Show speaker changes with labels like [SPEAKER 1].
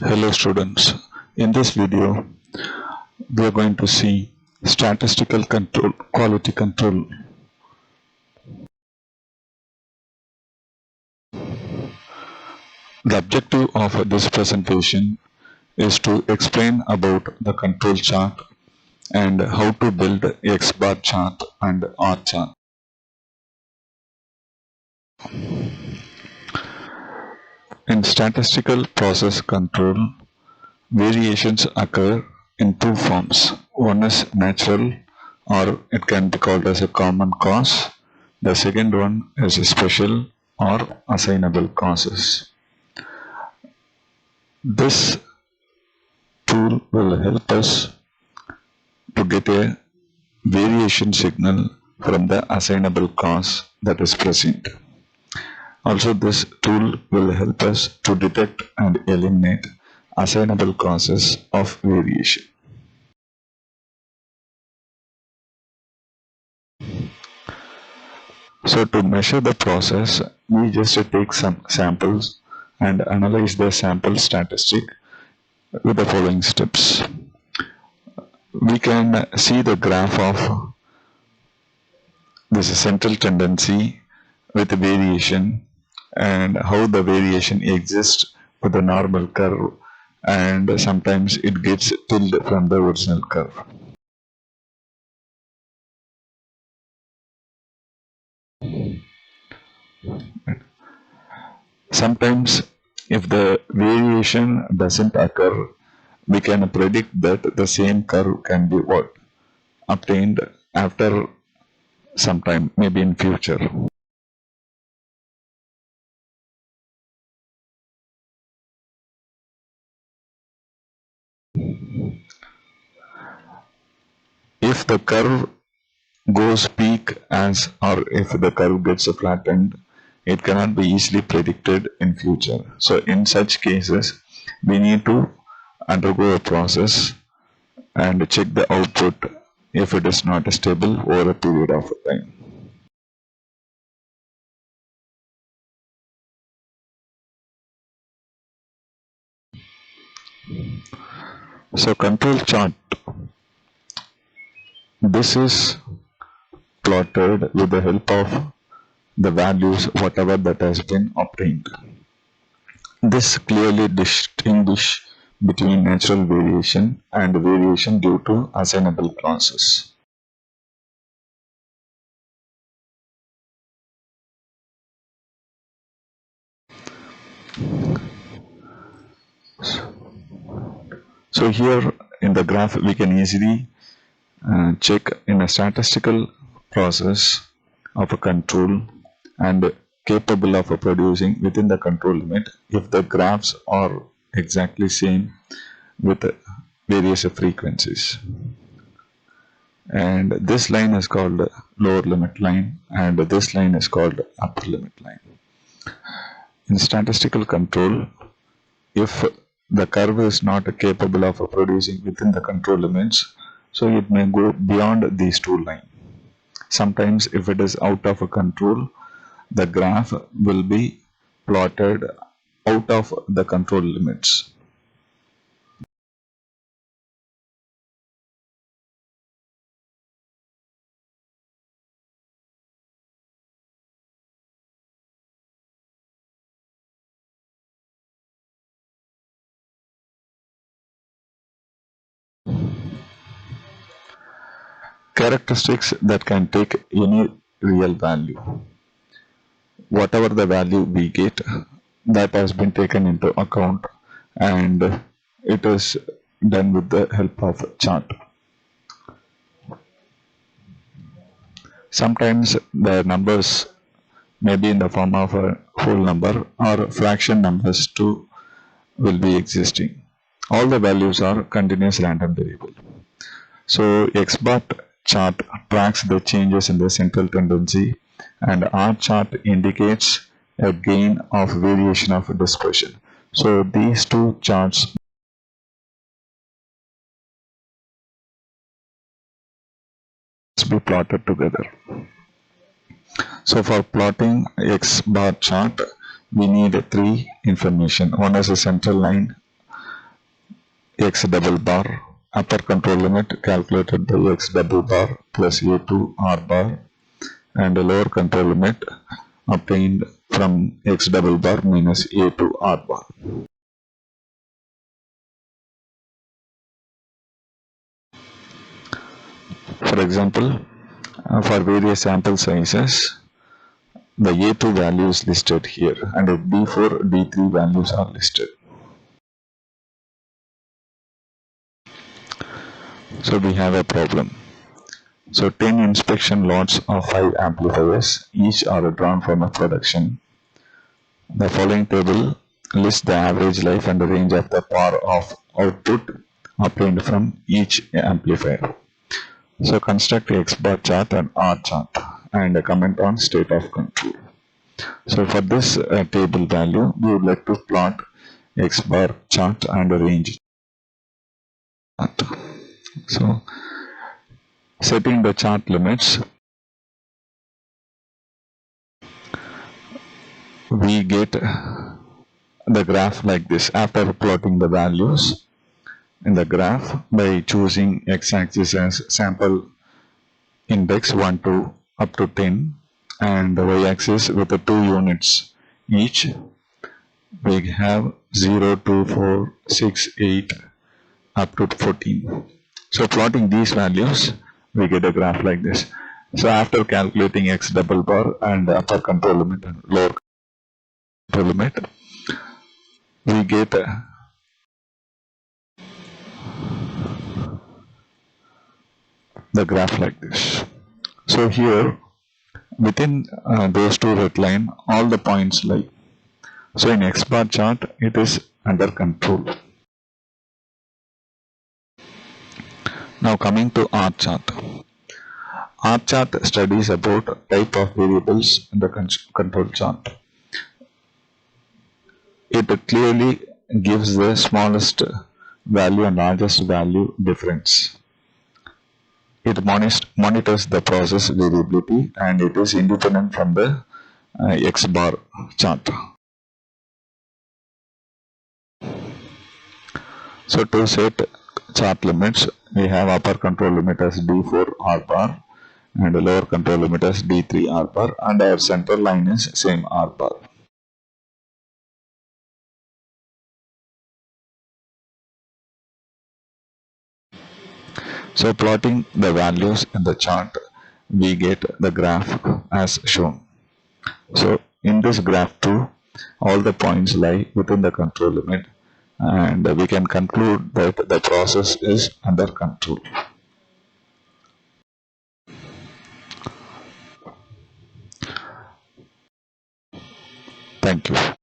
[SPEAKER 1] Hello students, in this video we are going to see statistical control, quality control. The objective of this presentation is to explain about the control chart and how to build X bar chart and R chart. In statistical process control, variations occur in two forms. One is natural, or it can be called as a common cause. The second one is a special or assignable causes. This tool will help us to get a variation signal from the assignable cause that is present. Also, this tool will help us to detect and eliminate assignable causes of variation. So to measure the process, we just take some samples and analyze the sample statistic with the following steps. We can see the graph of this central tendency with variation and how the variation exists with the normal curve, and sometimes it gets tilted from the original curve. Sometimes if the variation doesn't occur, we can predict that the same curve can be obtained after some time, maybe in future. If the curve goes peak as, or if the curve gets flattened, it cannot be easily predicted in future. So in such cases, we need to undergo a process and check the output if it is not stable over a period of time. So control chart. This is plotted with the help of the values whatever that has been obtained. This clearly distinguishes between natural variation and variation due to assignable causes. So here in the graph we can easily check in a statistical process of a control and capable of producing within the control limit if the graphs are exactly same with various frequencies. And this line is called lower limit line and this line is called upper limit line. In statistical control, if the curve is not capable of producing within the control limits, so it may go beyond these two lines. Sometimes if it is out of control, the graph will be plotted out of the control limits. Characteristics that can take any real value. Whatever the value we get, that has been taken into account and it is done with the help of chart. Sometimes the numbers may be in the form of a whole number or fraction numbers too will be existing. All the values are continuous random variable. So X bar chart tracks the changes in the central tendency and R chart indicates a gain of variation of dispersion. So these two charts must be plotted together. So for plotting X bar chart, we need three information. One is a central line, x double bar, upper control limit calculated by x double bar plus a2 r bar, and the lower control limit obtained from x double bar minus a2 r bar. For example, for various sample sizes, the A2 value is listed here and the D4, D3 values are listed. So we have a problem. So 10 inspection lots of 5 amplifiers, each are drawn from a production. The following table lists the average life and the range of the power of output obtained from each amplifier. So construct a X bar chart and R chart and comment on state of control. So for this table value, we would like to plot X bar chart and a range chart. So setting the chart limits, we get the graph like this after plotting the values in the graph by choosing x-axis as sample index 1 to up to 10 and the y-axis with the 2 units each. We have 0, 2, 4, 6, 8 up to 14. So plotting these values, we get a graph like this. So after calculating x double bar and upper control limit and lower control limit, we get the graph like this. So here within those two red line, all the points lie. So in X bar chart, it is under control. Now coming to R chart. R chart studies about type of variables in the control chart. It clearly gives the smallest value and largest value difference. It monitors the process variability and it is independent from the X bar chart. So to set chart limits, we have upper control limit as D4 R bar and lower control limit as D3 R bar and our center line is same R bar. So plotting the values in the chart, we get the graph as shown. So in this graph too, all the points lie within the control limit and we can conclude that the process is under control. Thank you.